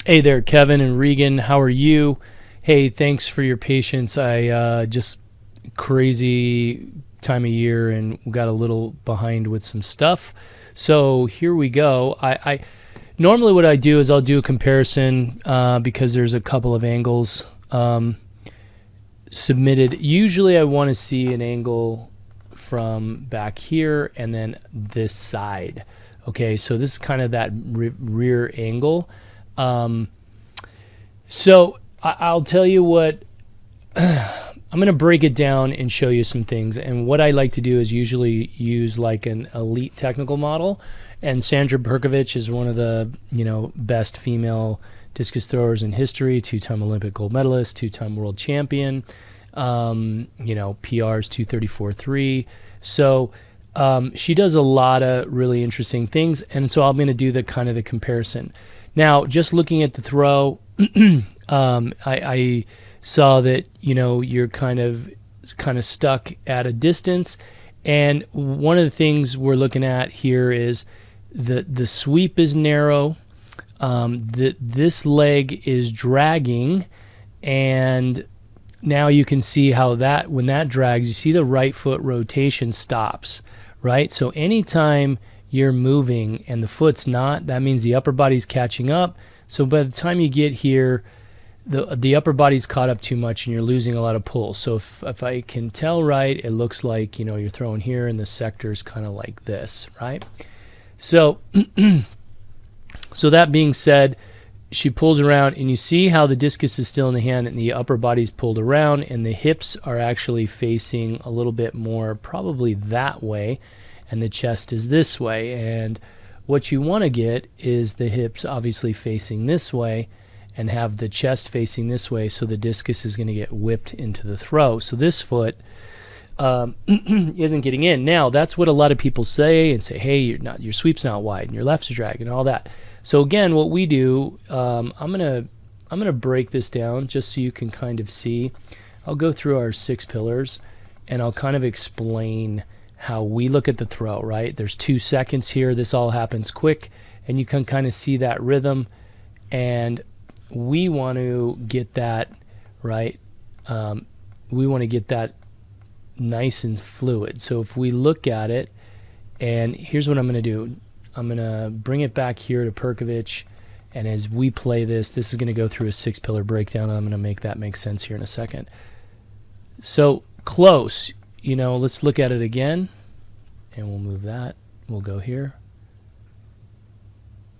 Hey there, Kevin and Regan. How are you? Hey, thanks for your patience. I just crazy time of year and got a little behind with some stuff. So here we go. I normally what I do is I'll do a comparison because there's a couple of angles submitted. Usually I want to see an angle from back here and then this side. Okay, so this is kind of that rear angle. So I'll tell you what, I'm going to break it down and show you some things. And what I like to do is usually use like an elite technical model. And Sandra Perkovic is one of the, best female discus throwers in history, 2-time Olympic gold medalist, 2-time world champion, PRs 234.3. So she does a lot of really interesting things. And so I'm going to do the kind of the comparison. Now, just looking at the throw, I saw that you're kind of stuck at a distance, and one of the things we're looking at here is the sweep is narrow, this leg is dragging, and now you can see how that when that drags, you see the right foot rotation stops, right? So anytime you're moving and the foot's not, that means the upper body's catching up. So by the time you get here, the upper body's caught up too much and you're losing a lot of pull. So if I can tell right, it looks like you're throwing here and the sector's kind of like this, right? So so that being said, she pulls around and you see how the discus is still in the hand and the upper body's pulled around and the hips are actually facing a little bit more probably that way, and the chest is this way. And what you want to get is the hips obviously facing this way and have the chest facing this way, so the discus is going to get whipped into the throw. So this foot isn't getting in. Now, that's what a lot of people say and say, hey, your sweep's not wide and your left's dragging and all that. So again, what we do, I'm gonna break this down just so you can kind of see. I'll go through our 6 pillars and I'll kind of explain how we look at the throw, right? There's 2 seconds here. This all happens quick, and you can kind of see that rhythm, and we want to get that, right? We want to get that nice and fluid. So if we look at it, and here's what I'm going to do. I'm going to bring it back here to Perkovic, and as we play this is going to go through a 6-pillar breakdown, and I'm going to make that make sense here in a second. So close. Let's look at it again, and we'll move that. We'll go here.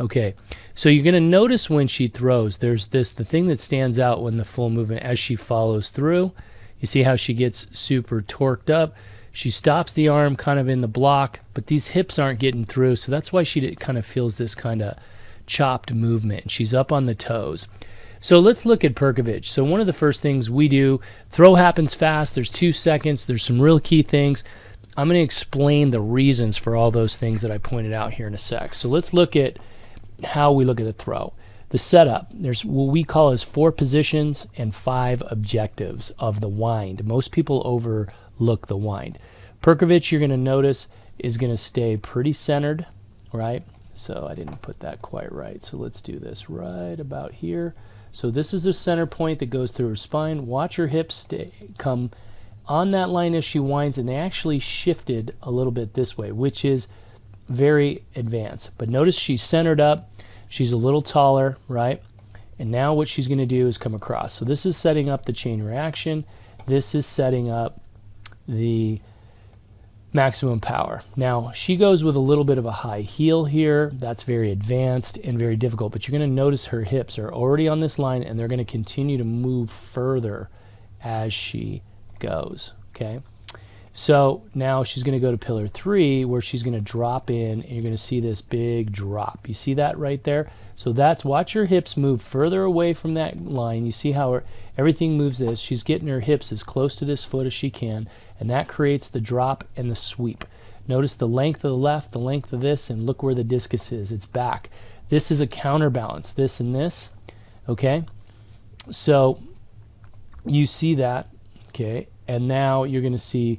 Okay, so you're going to notice when she throws, there's the thing that stands out when the full movement as she follows through. You see how she gets super torqued up. She stops the arm kind of in the block, but these hips aren't getting through, so that's why she kind of feels this kind of chopped movement. She's up on the toes. So let's look at Perkovic. So one of the first things we do, throw happens fast. There's 2 seconds. There's some real key things. I'm going to explain the reasons for all those things that I pointed out here in a sec. So let's look at how we look at the throw. The setup, there's what we call as 4 positions and 5 objectives of the wind. Most people overlook the wind. Perkovic, you're going to notice, is going to stay pretty centered, right? So I didn't put that quite right. So let's do this right about here. So this is the center point that goes through her spine. Watch her hips come on that line as she winds, and they actually shifted a little bit this way, which is very advanced. But notice she's centered up. She's a little taller, right? And now what she's going to do is come across. So this is setting up the chain reaction. This is setting up the maximum power. Now, she goes with a little bit of a high heel here. That's very advanced and very difficult, but you're going to notice her hips are already on this line, and they're going to continue to move further as she goes, okay? So now she's going to go to pillar 3, where she's going to drop in, and you're going to see this big drop. You see that right there? So watch her hips move further away from that line. You see how everything moves this. She's getting her hips as close to this foot as she can, and that creates the drop and the sweep. Notice the length of the left, the length of this, and look where the discus is. It's back. This is a counterbalance, this and this, okay? So you see that, okay? And now you're going to see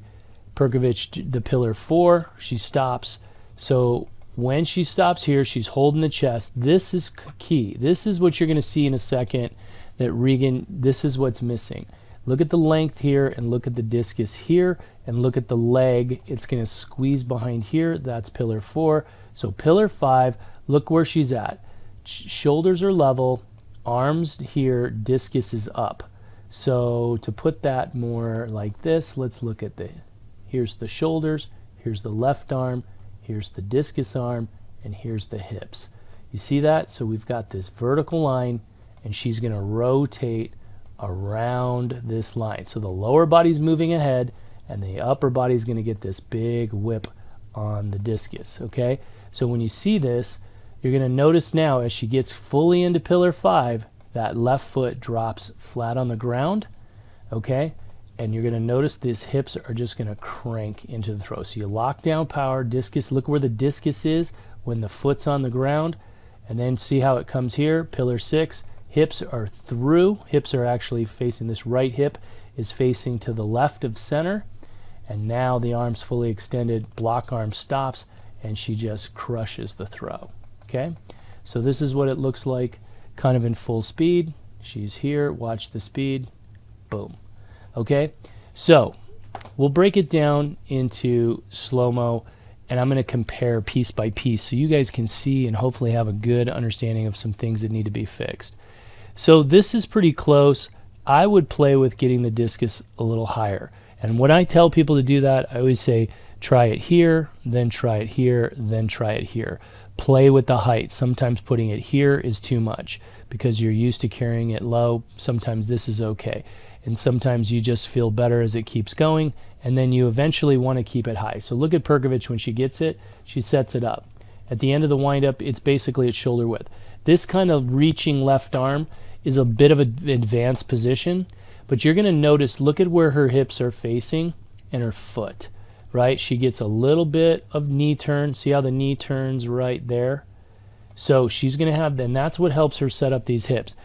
Perkovic, the pillar 4, she stops. So When she stops here, she's holding the chest. This is key. This is what you're going to see in a second that Regan, this is what's missing. Look at the length here and look at the discus here and look at the leg. It's going to squeeze behind here. That's pillar 4. So pillar 5, look where she's at. Shoulders are level, arms here, discus is up. So to put that more like this, let's look at here's the shoulders, here's the left arm, here's the discus arm, and here's the hips. You see that? So we've got this vertical line, and she's going to rotate around this line. So the lower body's moving ahead, and the upper body's going to get this big whip on the discus, okay? So when you see this, you're going to notice now as she gets fully into pillar 5, that left foot drops flat on the ground, okay? And you're going to notice these hips are just going to crank into the throw. So you lock down power, discus, look where the discus is when the foot's on the ground, and then see how it comes here, pillar 6, hips are through, hips are actually facing, this right hip is facing to the left of center, and now the arm's fully extended, block arm stops, and she just crushes the throw, okay? So this is what it looks like kind of in full speed. She's here, watch the speed, boom. Okay, so we'll break it down into slow-mo, and I'm going to compare piece by piece so you guys can see and hopefully have a good understanding of some things that need to be fixed. So this is pretty close. I would play with getting the discus a little higher. And when I tell people to do that, I always say try it here, then try it here, then try it here. Play with the height. Sometimes putting it here is too much because you're used to carrying it low. Sometimes this is okay. And sometimes you just feel better as it keeps going, and then you eventually want to keep it high. So look at Perkovich when she gets it, she sets it up. At the end of the windup, it's basically at shoulder width. This kind of reaching left arm is a bit of an advanced position, but you're going to notice, look at where her hips are facing and her foot, right? She gets a little bit of knee turn. See how the knee turns right there? So she's going to have, then that's what helps her set up these hips.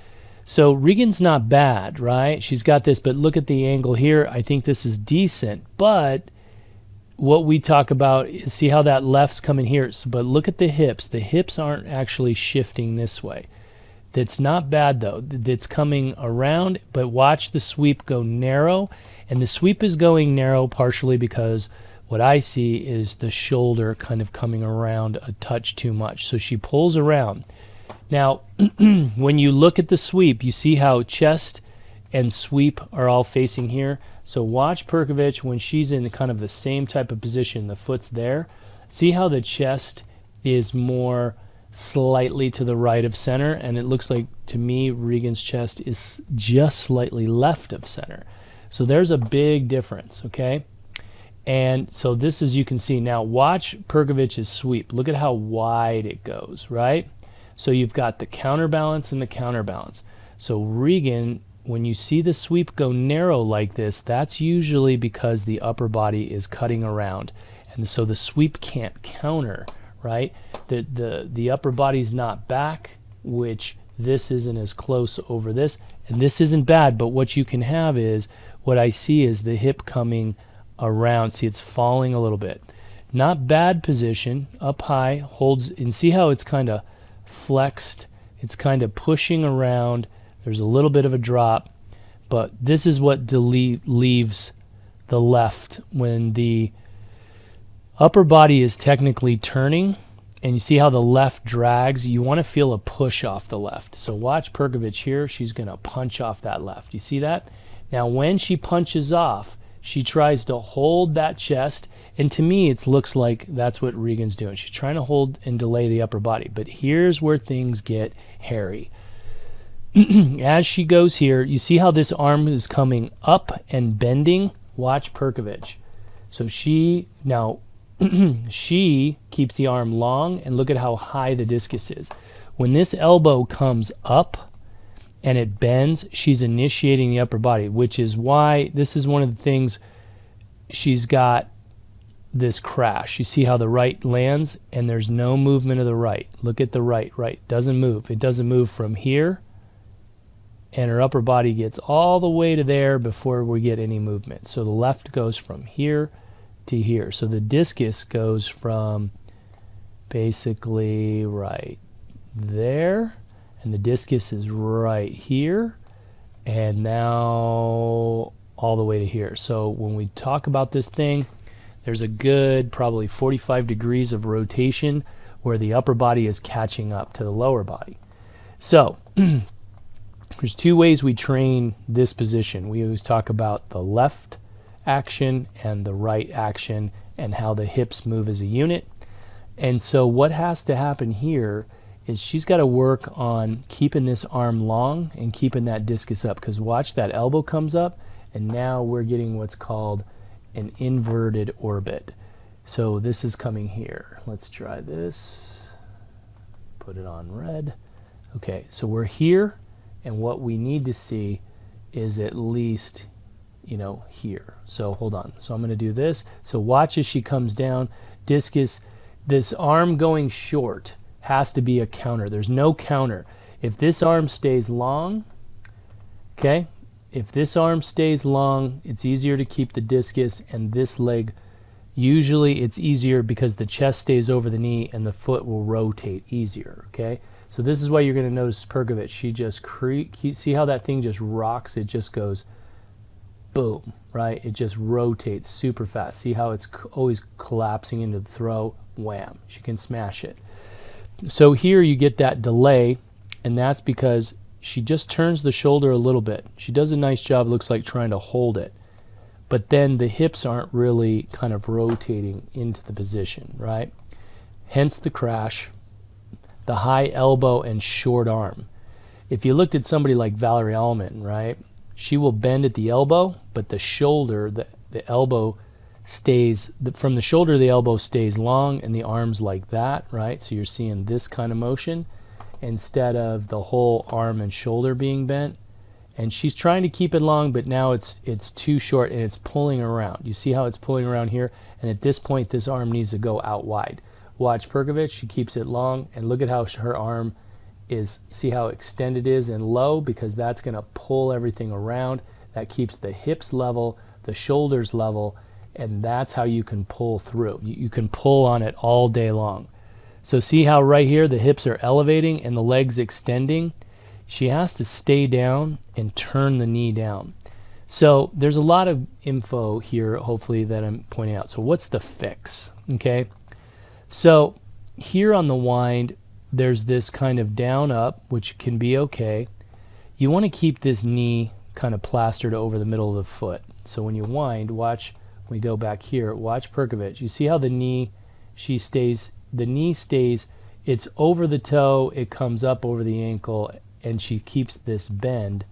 So Regan's not bad, right? She's got this, but look at the angle here. I think this is decent, but what we talk about is, see how that left's coming here, but look at the hips. The hips aren't actually shifting this way. That's not bad though. That's coming around, but watch the sweep go narrow, and the sweep is going narrow partially because what I see is the shoulder kind of coming around a touch too much. So she pulls around. Now, when you look at the sweep, you see how chest and sweep are all facing here. So watch Perkovich when she's in kind of the same type of position, the foot's there. See how the chest is more slightly to the right of center, and it looks like, to me, Regan's chest is just slightly left of center. So there's a big difference, okay? And so this is, you can see, now watch Perkovich's sweep. Look at how wide it goes, right? So you've got the counterbalance and the counterbalance. So Regan, when you see the sweep go narrow like this, that's usually because the upper body is cutting around. And so the sweep can't counter, right? The upper body's not back, which this isn't as close over this. And this isn't bad, but what you can have is, what I see is the hip coming around. See, it's falling a little bit. Not bad position, up high, holds, and see how it's kind of flexed, it's kind of pushing around. There's a little bit of a drop, but this is what leaves the left when the upper body is technically turning, and you see how the left drags. You want to feel a push off the left. So watch Perkovich here. She's going to punch off that left. You see that? Now when she punches off, she tries to hold that chest, and to me it looks like that's what Regan's doing. She's trying to hold and delay the upper body, but here's where things get hairy. As she goes here, you see how this arm is coming up and bending? Watch Perkovich. So she, now, she keeps the arm long, and look at how high the discus is. When this elbow comes up and it bends, she's initiating the upper body, which is why this is one of the things she's got this crash. You see how the right lands and there's no movement of the right. Look at the right doesn't move. It doesn't move from here, and her upper body gets all the way to there before we get any movement. So the left goes from here to here. So the discus goes from basically right there, and the discus is right here, and now all the way to here. So when we talk about this thing, there's a good probably 45 degrees of rotation where the upper body is catching up to the lower body. So there's two ways we train this position. We always talk about the left action and the right action and how the hips move as a unit. And so what has to happen here is she's got to work on keeping this arm long and keeping that discus up, because watch, that elbow comes up and now we're getting what's called an inverted orbit. So this is coming here. Let's try this. Put it on red. Okay, so we're here, and what we need to see is at least, you know, here. So hold on. So I'm going to do this. So watch as she comes down. Discus, this arm going short has to be a counter. There's no counter. If this arm stays long, okay, if this arm stays long, it's easier to keep the discus, and this leg, usually it's easier because the chest stays over the knee and the foot will rotate easier, okay? So this is why you're going to notice Perkovich. She just see how that thing just rocks? It just goes boom, right? It just rotates super fast. See how it's always collapsing into the throw? Wham. She can smash it. So here you get that delay, and that's because she just turns the shoulder a little bit. She does a nice job, looks like, trying to hold it. But then the hips aren't really kind of rotating into the position, right? Hence the crash, the high elbow and short arm. If you looked at somebody like Valerie Allman, right, she will bend at the elbow, but the shoulder, the elbow stays, from the shoulder the elbow stays long, and the arms like that, right? So you're seeing this kind of motion instead of the whole arm and shoulder being bent. And she's trying to keep it long, but now it's too short and it's pulling around. You see how it's pulling around here? And at this point, this arm needs to go out wide. Watch Perkovich, she keeps it long, and look at how her arm is, see how extended it is and low, because that's going to pull everything around. That keeps the hips level, the shoulders level, and that's how you can pull through. You can pull on it all day long. So see how right here the hips are elevating and the legs extending? She has to stay down and turn the knee down. So there's a lot of info here, hopefully, that I'm pointing out. So what's the fix? Okay. So here on the wind, there's this kind of down up, which can be okay. You want to keep this knee kind of plastered over the middle of the foot. So when you wind, watch, we go back here, watch Perkovich. You see how the knee, the knee stays, it's over the toe, it comes up over the ankle, and she keeps this bend.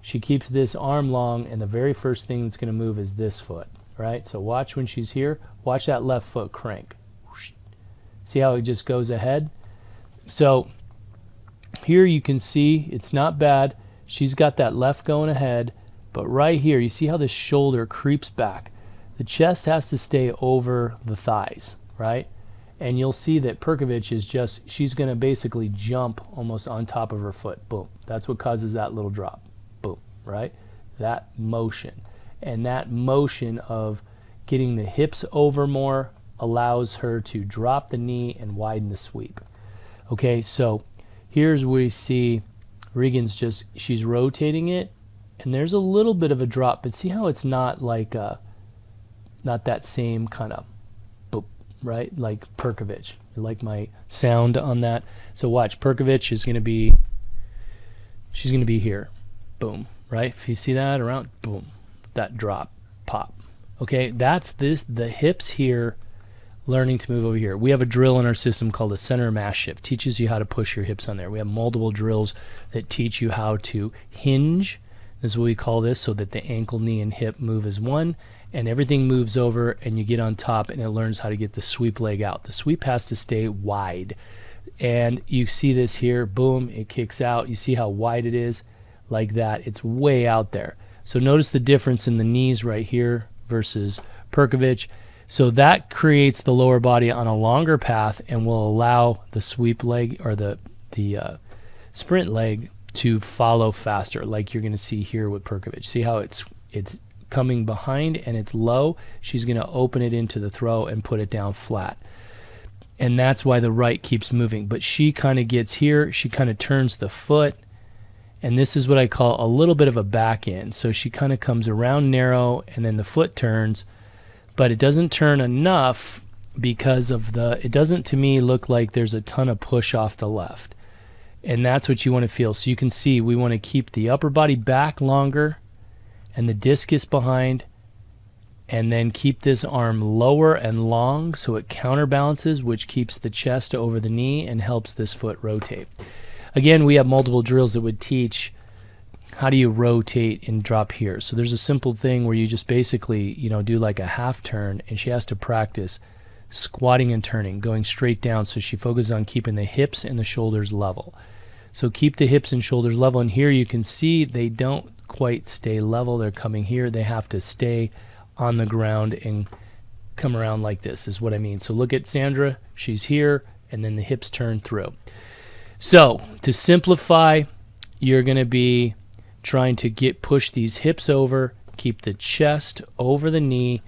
She keeps this arm long, and the very first thing that's going to move is this foot, right? So watch when she's here, watch that left foot crank. See how it just goes ahead? So here you can see it's not bad. She's got that left going ahead, but right here, you see how the shoulder creeps back. The chest has to stay over the thighs, right? And you'll see that Perkovich is just, she's going to basically jump almost on top of her foot. Boom. That's what causes that little drop. Boom, right? That motion. And that motion of getting the hips over more allows her to drop the knee and widen the sweep. Okay, so here's where we see Regan's just, she's rotating it, and there's a little bit of a drop, but see how it's not like not that same kind of boop, right? Like Perkovich. You like my sound on that? So watch, Perkovich is going to be, she's going to be here. Boom, right? If you see that around, boom, that drop, pop. Okay, that's this, the hips here learning to move over here. We have a drill in our system called a center mass shift. Teaches you how to push your hips on there. We have multiple drills that teach you how to hinge. This is what we call this, so that the ankle, knee, and hip move as one, and everything moves over, and you get on top, and it learns how to get the sweep leg out. The sweep has to stay wide. And you see this here, boom, it kicks out. You see how wide it is? Like that. It's way out there. So notice the difference in the knees right here versus Perkovich. So that creates the lower body on a longer path and will allow the sweep leg or the sprint leg to follow faster, like you're going to see here with Perkovich. See how it's coming behind and it's low? She's going to open it into the throw and put it down flat. and that's why the right keeps moving. But she kind of gets here, she kind of turns the foot, and this is what I call a little bit of a back end. So she kind of comes around narrow, and then the foot turns, but it doesn't turn enough because of it doesn't to me look like there's a ton of push off the left. And that's what you want to feel. So you can see we want to keep the upper body back longer and the discus behind, and then keep this arm lower and long so it counterbalances, which keeps the chest over the knee and helps this foot rotate. Again, we have multiple drills that would teach how do you rotate and drop here. So there's a simple thing where you just basically, do like a half turn, and she has to practice squatting and turning, going straight down, so she focuses on keeping the hips and the shoulders level. So keep the hips and shoulders level, and here you can see they don't quite stay level. They're coming here. They have to stay on the ground and come around like this is what I mean. So look at Sandra. She's here, and then the hips turn through. So to simplify, you're going to be trying to push these hips over, keep the chest over the knee,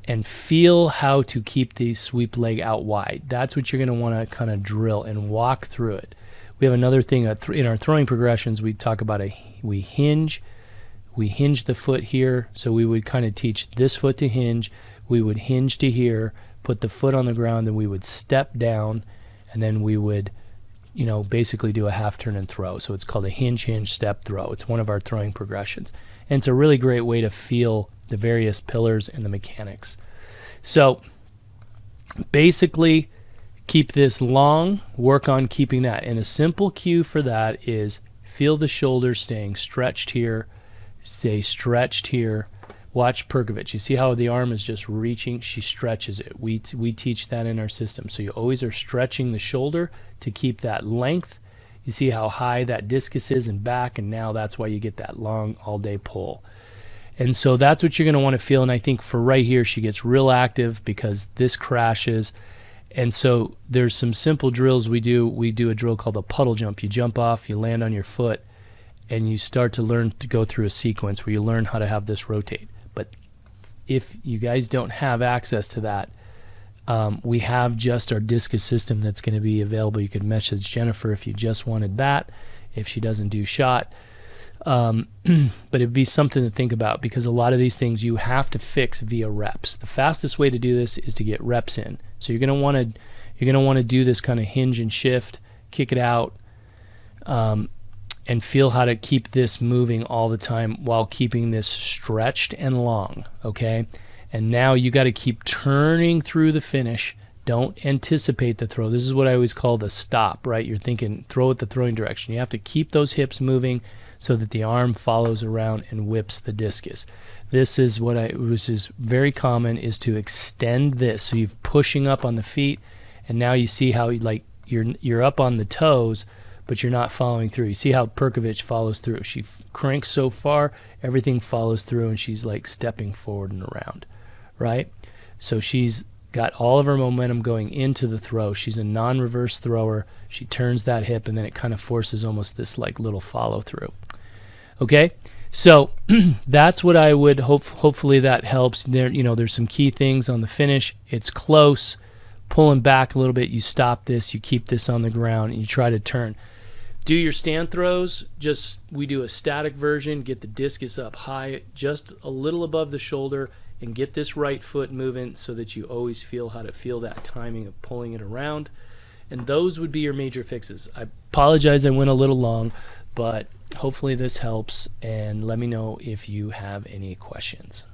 and feel how to keep the sweep leg out wide. That's what you're going to want to kind of drill and walk through it. We have another thing in our throwing progressions. We talk about we hinge the foot here. So we would kind of teach this foot to hinge. We would hinge to here, put the foot on the ground, then we would step down, and then we would basically do a half turn and throw. So it's called a hinge, step, throw. It's one of our throwing progressions. And it's a really great way to feel the various pillars and the mechanics. So basically, keep this long, work on keeping that. And a simple cue for that is feel the shoulders staying stretched here, stay stretched here. Watch Perkovich. You see how the arm is just reaching? She stretches it. We teach that in our system. So you always are stretching the shoulder to keep that length. You see how high that discus is and back, and now that's why you get that long all-day pull. And so that's what you're going to want to feel. And I think for right here, she gets real active because this crashes. And so there's some simple drills we do. We do a drill called a puddle jump. You jump off, you land on your foot, and you start to learn to go through a sequence where you learn how to have this rotate. But if you guys don't have access to that, we have just our Discus system that's going to be available. You could message Jennifer if you just wanted that, if she doesn't do shot. But it'd be something to think about, because a lot of these things you have to fix via reps. The fastest way to do this is to get reps in. So you're going to want to do this kind of hinge and shift, kick it out, and feel how to keep this moving all the time while keeping this stretched and long, okay? And now you got to keep turning through the finish. Don't anticipate the throw. This is what I always call the stop, right? You're thinking throw at the throwing direction. You have to keep those hips moving so that the arm follows around and whips the discus. This is which is very common, is to extend this. So you're pushing up on the feet, and now you see how you're up on the toes, but you're not following through. You see how Perkovich follows through. She cranks so far, everything follows through, and she's like stepping forward and around, right? So she's got all of her momentum going into the throw. She's a non-reverse thrower. She turns that hip, and then it kind of forces almost this like little follow through. Okay, so that's what I would hopefully that helps. There's some key things on the finish. It's close, pulling back a little bit. You stop this, you keep this on the ground, and you try to turn. Do your stand throws. We do a static version. Get the discus up high, just a little above the shoulder, and get this right foot moving so that you always feel how to feel that timing of pulling it around. And those would be your major fixes. I apologize I went a little long, but hopefully this helps, and let me know if you have any questions.